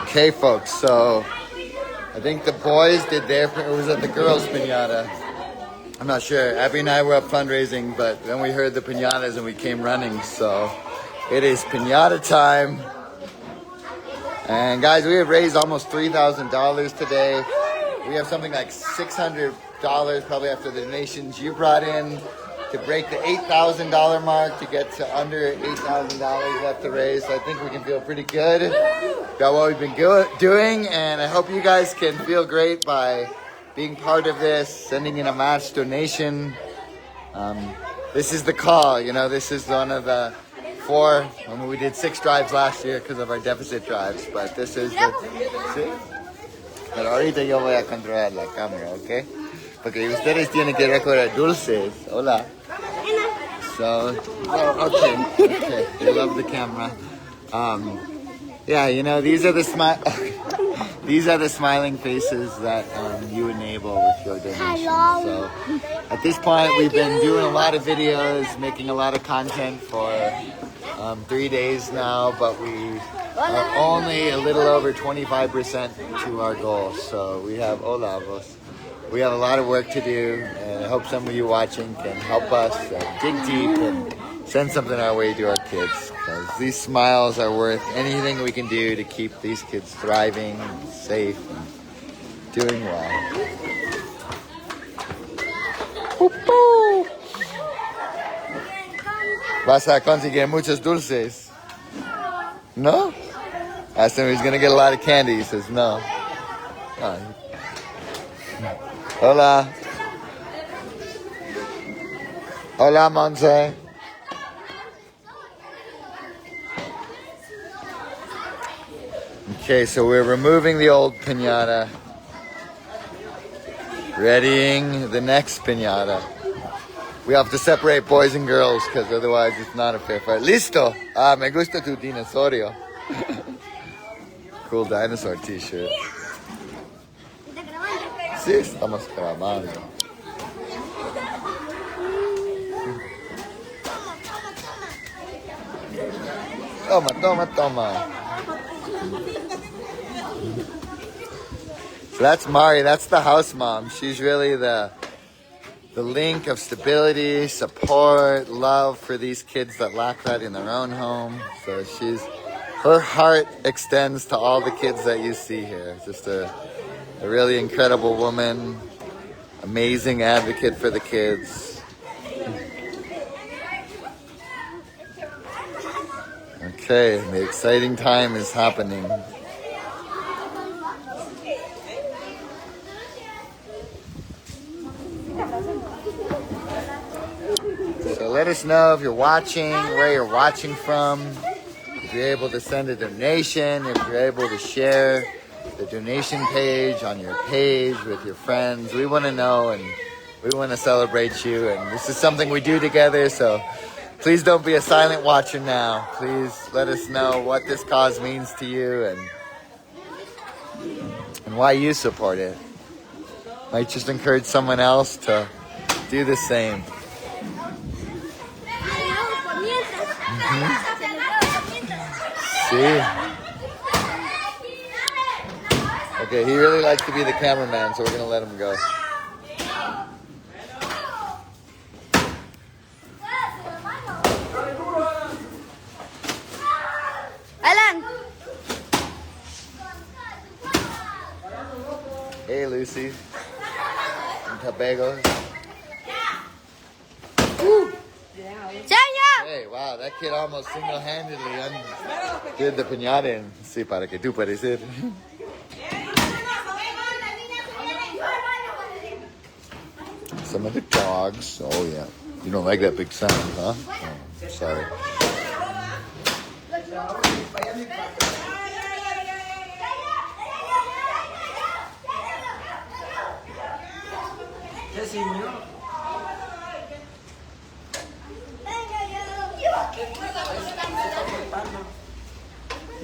Okay, folks, so I think the boys did their, or was it the girls' piñata? I'm not sure. Abby and I were up fundraising, but then we heard the piñatas and we came running, so it is piñata time. And guys, we have raised almost $3,000 today. We have something like $600 probably after the donations you brought in to break the $8,000 mark to get to under $8,000 left to raise. So I think we can feel pretty good about what we've been doing, and I hope you guys can feel great by being part of this, sending in a match donation. This is the call, you know, this is one of the 4, we did 6 drives last year because of our deficit drives, but this is the... ¿sí? Pero ahorita yo voy a controlar la cámara, ¿ok? Porque ustedes tienen que recordar dulces. Hola. So, oh, okay. They love the camera. Yeah, you know, these are the smiling faces that you enable with your donation. So, at this point, we've been doing a lot of videos, making a lot of content for 3 days now, but we are only a little over 25% to our goal. So we have we have a lot of work to do, and I hope some of you watching can help us dig deep and send something our way to our kids, because these smiles are worth anything we can do to keep these kids thriving, safe, and doing well. Vas a conseguir muchos dulces? No? I asked him if he's going to get a lot of candy. He says no. Oh. Hola. Hola, Monse. Okay, so we're removing the old piñata, readying the next piñata. We have to separate boys and girls because otherwise it's not a fair fight. Listo. Ah, me gusta tu dinosaurio. Cool dinosaur t-shirt. Sí, estamos grabando. Toma. So that's Mari, that's the house mom. She's really the link of stability, support, love for these kids that lack that in their own home. So her heart extends to all the kids that you see here. Just a really incredible woman, amazing advocate for the kids. Okay, the exciting time is happening. So let us know if you're watching, where you're watching from, if you're able to send a donation, if you're able to share the donation page on your page with your friends. We want to know, and we want to celebrate you, and this is something we do together, so please don't be a silent watcher now. Please let us know what this cause means to you and why you support it. Might just encourage someone else to do the same. See? Okay, he really likes to be the cameraman, so we're going to let him go. Alan! Hey, Lucy. From Tobago. Hey, wow, that kid almost single-handedly did the piñata. Sí, para que tú parecer. Some of the dogs. Oh, yeah. You don't like that big sound, huh? Oh, sorry.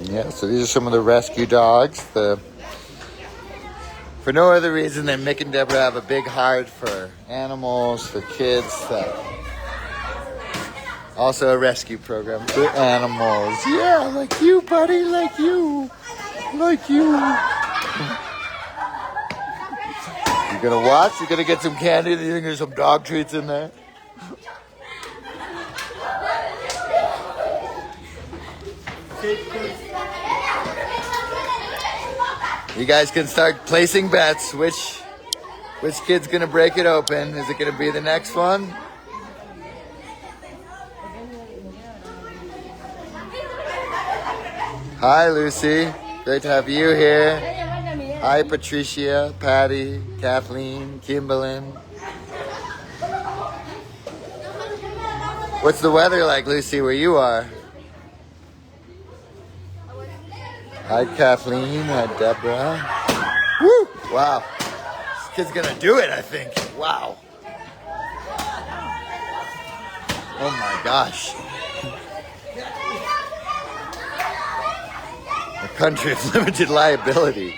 Yeah, so these are some of the rescue dogs. For no other reason than Mick and Deborah have a big heart for animals, for kids. Also a rescue program for animals. Yeah, like you, buddy, like you. like you. You're gonna watch? You're gonna get some candy? You think there's some dog treats in there? You guys can start placing bets. Which kid's gonna break it open? Is it gonna be the next one? Hi, Lucy. Great to have you here. Hi, Patricia, Patty, Kathleen, Kimberlyn. What's the weather like, Lucy, where you are? Hi, Kathleen. Hi, Deborah. Woo! Wow. This kid's gonna do it, I think. Wow. Oh my gosh. A country of limited liability.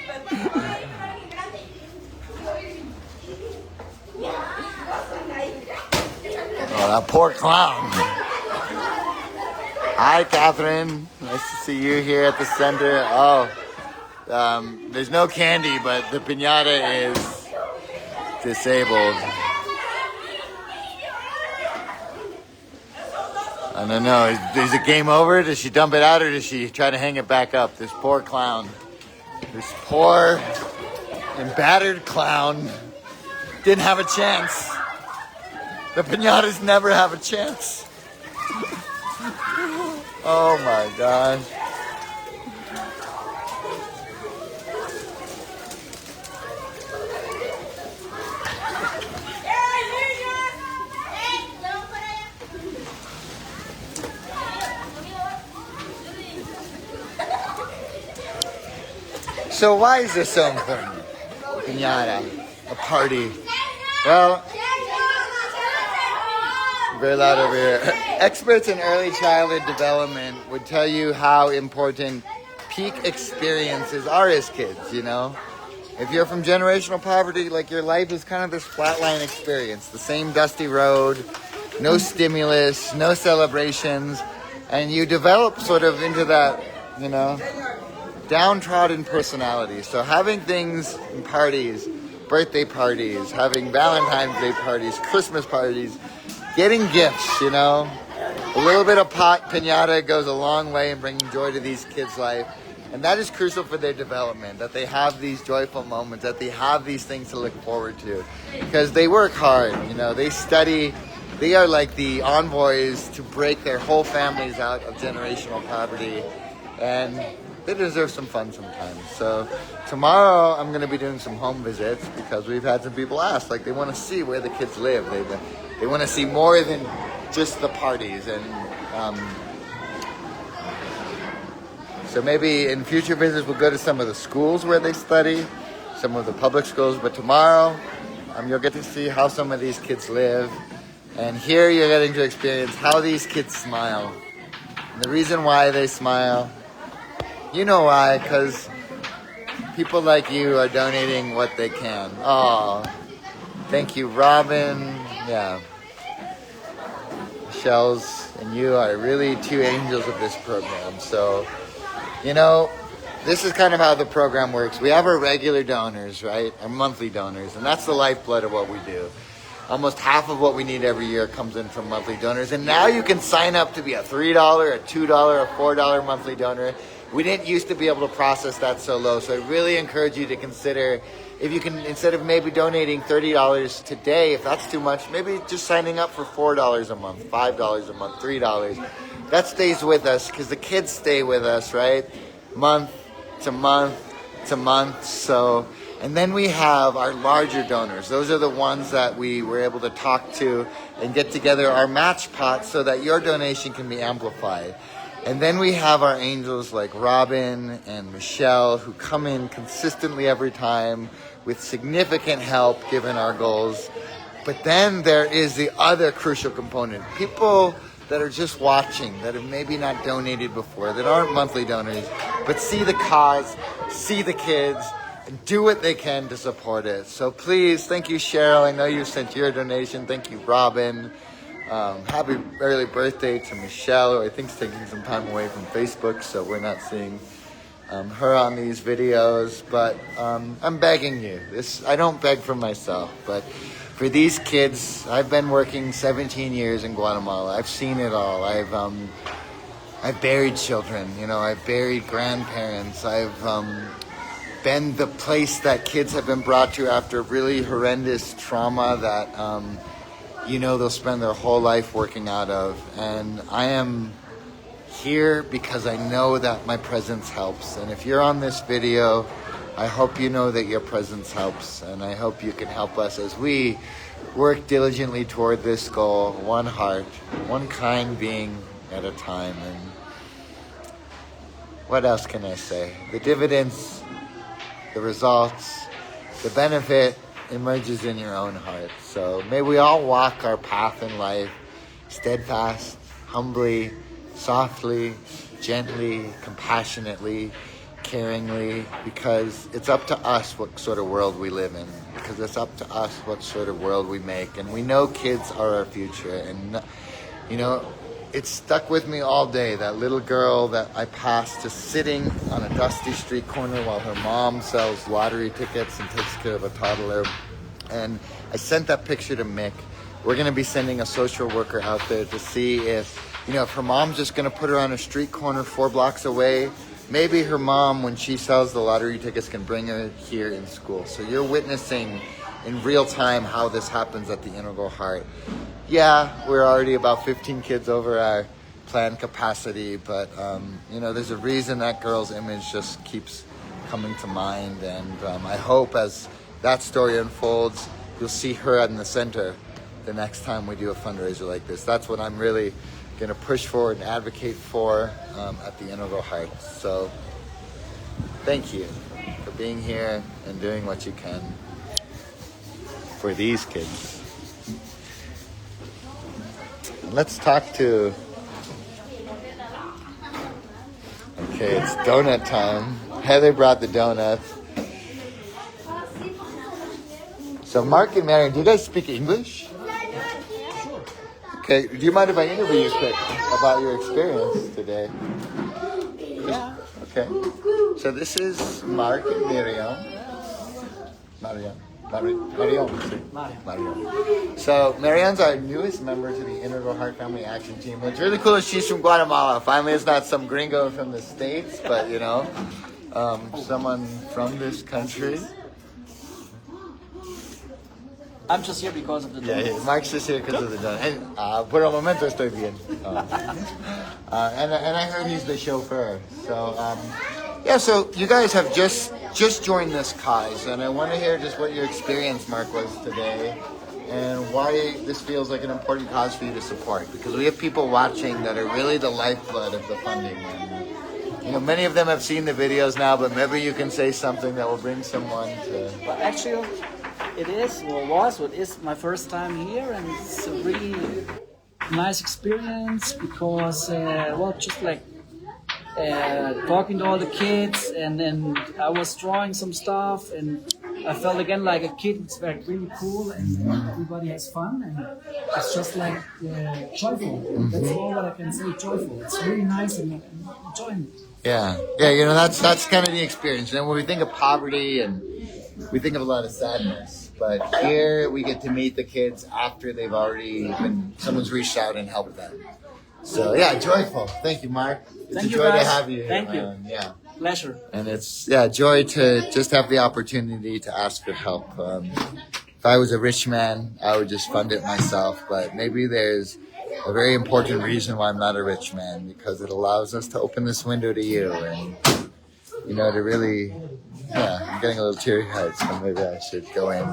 Oh, that poor clown. Hi, Catherine. Nice to see you here at the center. Oh, there's no candy, but the piñata is disabled. I don't know. Is the game over? Does she dump it out or does she try to hang it back up? This poor clown. This poor and battered clown didn't have a chance. The piñatas never have a chance. Oh my gosh. So why is this so important? Piñata, a party. Well, very loud over here. Experts in early childhood development would tell you how important peak experiences are as kids, you know? If you're from generational poverty, like your life is kind of this flatline experience, the same dusty road, no stimulus, no celebrations, and you develop sort of into that, you know, downtrodden personality. So having things and parties, birthday parties, having Valentine's Day parties, Christmas parties, getting gifts, you know, a little bit of piñata goes a long way in bringing joy to these kids' life. And that is crucial for their development, that they have these joyful moments, that they have these things to look forward to. Because they work hard, you know, they study, they are like the envoys to break their whole families out of generational poverty. And they deserve some fun sometimes. So tomorrow I'm going to be doing some home visits because we've had some people ask, like they want to see where the kids live. They want to see more than just the parties. And so maybe in future visits we'll go to some of the schools where they study, some of the public schools. But tomorrow you'll get to see how some of these kids live. And here you're getting to experience how these kids smile. And the reason why they smile, you know why, because people like you are donating what they can. Oh, thank you, Robin. Yeah. Michelle's and you are really two angels of this program. So, you know, this is kind of how the program works. We have our regular donors, right? Our monthly donors, and that's the lifeblood of what we do. Almost half of what we need every year comes in from monthly donors. And now you can sign up to be a $3, a $2, a $4 monthly donor. We didn't used to be able to process that so low. So I really encourage you to consider, if you can, instead of maybe donating $30 today, if that's too much, maybe just signing up for $4 a month, $5 a month, $3. That stays with us because the kids stay with us, right? Month to month to month. So, and then we have our larger donors. Those are the ones that we were able to talk to and get together our match pot so that your donation can be amplified. And then we have our angels like Robin and Michelle who come in consistently every time with significant help given our goals. But then there is the other crucial component. People that are just watching, that have maybe not donated before, that aren't monthly donors, but see the cause, see the kids, and do what they can to support it. So please, thank you, Cheryl. I know you sent your donation. Thank you, Robin. Happy early birthday to Michelle, who I think is taking some time away from Facebook, so we're not seeing her on these videos, but I'm begging you. I don't beg for myself, but for these kids, I've been working 17 years in Guatemala. I've seen it all. I've buried children, I've buried grandparents. I've been the place that kids have been brought to after really horrendous trauma that, they'll spend their whole life working out of. And I am here because I know that my presence helps. And if you're on this video, I hope you know that your presence helps. And I hope you can help us as we work diligently toward this goal, one heart, one kind being at a time. And what else can I say? The dividends, the results, the benefit emerges in your own heart. So may we all walk our path in life steadfast, humbly, softly, gently, compassionately, caringly, because it's up to us what sort of world we live in, because it's up to us what sort of world we make. And we know kids are our future. And, it stuck with me all day, that little girl that I passed just sitting on a dusty street corner while her mom sells lottery tickets and takes care of a toddler. And I sent that picture to Mick. We're going to be sending a social worker out there to see if her mom's just going to put her on a street corner 4 blocks away, maybe her mom, when she sells the lottery tickets, can bring her here in school. So you're witnessing in real time how this happens at the Integral Heart. Yeah, we're already about 15 kids over our planned capacity, but, there's a reason that girl's image just keeps coming to mind. And I hope as that story unfolds, you'll see her in the center the next time we do a fundraiser like this. That's what I'm really going to push for and advocate for at the Integral Heart. So thank you for being here and doing what you can for these kids. Let's talk to... Okay, it's donut time. Heather brought the donuts. So Mark and Marion, do you guys speak English? Okay, do you mind if I interview you quick about your experience today? Yeah. Okay. So this is Mark and Miriam. Marion. So Marianne's our newest member to the Integral Heart Family Action Team. What's really cool is she's from Guatemala. Finally, it's not some gringo from the States, but someone from this country. I'm just here because of the donuts. Yeah, Mark's just here because of the donuts. Por el momento estoy bien. And I heard he's the chauffeur. So, so you guys have just joined this cause, and I want to hear just what your experience, Mark, was today, and why this feels like an important cause for you to support. Because we have people watching that are really the lifeblood of the funding. And, many of them have seen the videos now, but maybe you can say something that will bring someone to... But actually, it is my first time here, and it's a really nice experience because, just like talking to all the kids, and then I was drawing some stuff, and I felt again like a kid. It's like really cool, and everybody has fun, and it's just like joyful. That's all that I can say. Joyful. It's really nice and enjoying it. Yeah. That's kind of the experience. And when we think of poverty, and we think of a lot of sadness, but here we get to meet the kids after they've already someone's reached out and helped them. So joyful. Thank you, Mark. It's a joy to have you here. Thank you. Yeah. Pleasure. And it's joy to just have the opportunity to ask for help. If I was a rich man, I would just fund it myself. But maybe there's a very important reason why I'm not a rich man, because it allows us to open this window to you and to really. I'm getting a little teary-eyed, so maybe I should go in.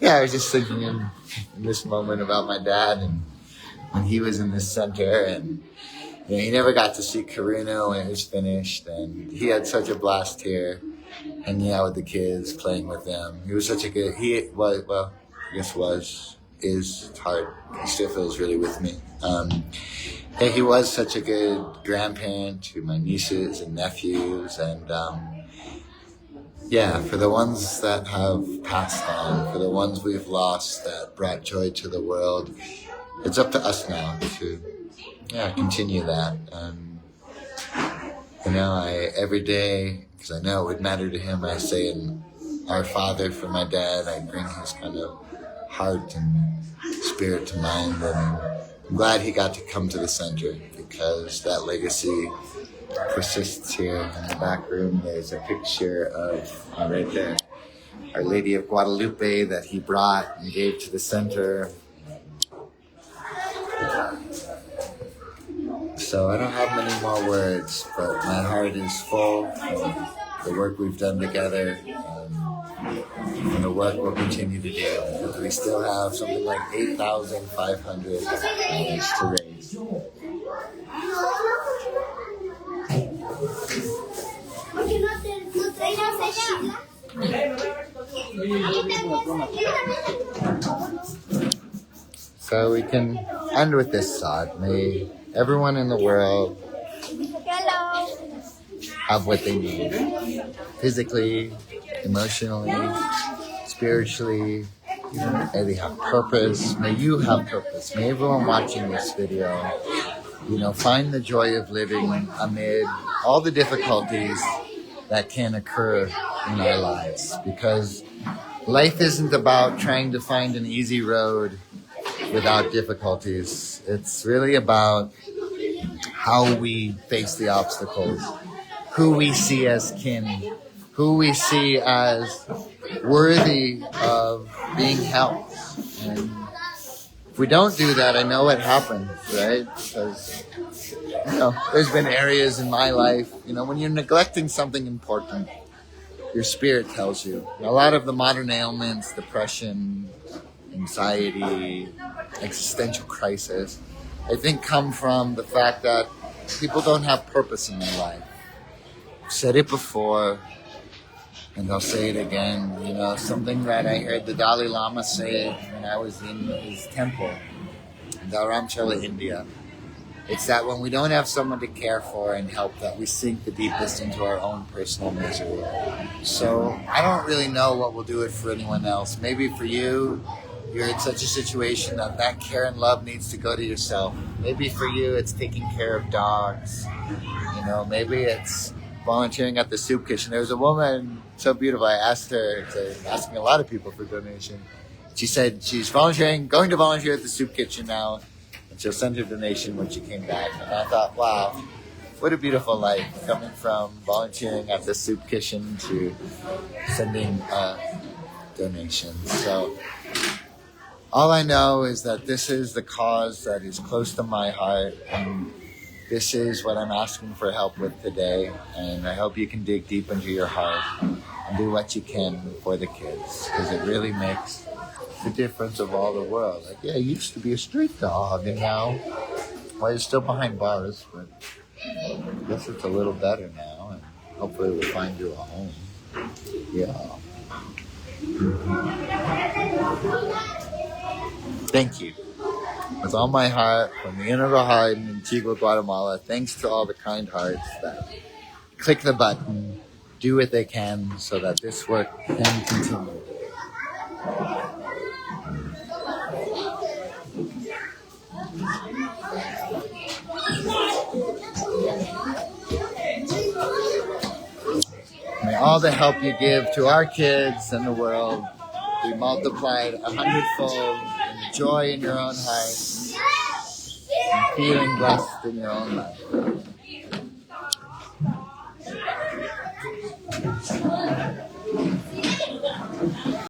I was just thinking in this moment about my dad and when he was in this center, and he never got to see Karuna when it was finished, and he had such a blast here, hanging out with the kids, playing with them. He was such a good, it's hard. He still feels really with me. He was such a good grandparent to my nieces and nephews, and for the ones that have passed on, for the ones we've lost that brought joy to the world, it's up to us now to continue that. You know, every day, because I know it would matter to him, I say in Our Father for my dad. I bring his kind of heart and spirit to mind, and I'm glad he got to come to the center because that legacy persists here. In the back room, there's a picture of, right there, Our Lady of Guadalupe that he brought and gave to the center. So I don't have many more words, but my heart is full from the work we've done together and the work we'll continue to do. Because we still have something like $8,500 to raise. So we can end with this thought. May everyone in the world have what they need. Physically, emotionally, spiritually. May they have purpose. May you have purpose. May everyone watching this video, find the joy of living amid all the difficulties that can occur in our lives. Because life isn't about trying to find an easy road without difficulties. It's really about how we face the obstacles, who we see as kin, who we see as worthy of being helped. And if we don't do that, I know what happens, right? Because, there's been areas in my life, when you're neglecting something important, your spirit tells you. A lot of the modern ailments, depression, anxiety, existential crisis, I think come from the fact that people don't have purpose in their life. I've said it before, and I'll say it again. Something that I heard the Dalai Lama say when I was in his temple in Dharamshala, India. It's that when we don't have someone to care for and help, that we sink the deepest into our own personal misery. So I don't really know what will do it for anyone else. Maybe for you, you're in such a situation that care and love needs to go to yourself. Maybe for you, it's taking care of dogs. Maybe it's volunteering at the soup kitchen. There was a woman, so beautiful. I asked her, asking a lot of people for donation. She said she's going to volunteer at the soup kitchen now, and she'll send her donation when she came back. And I thought, wow, what a beautiful life, coming from volunteering at the soup kitchen to sending donations. So all I know is that this is the cause that is close to my heart, and this is what I'm asking for help with today. And I hope you can dig deep into your heart and do what you can for the kids, because it really makes the difference of all the world. Like, yeah, you used to be a street dog, and now, you're still behind bars, but I guess it's a little better now, and hopefully we'll find you a home. Yeah. Thank you. With all my heart, from the inner of the heart in Antigua, Guatemala, thanks to all the kind hearts that click the button, do what they can so that this work can continue. May all the help you give to our kids and the world be multiplied 100-fold in the joy in your own heart and feeling blessed in your own life.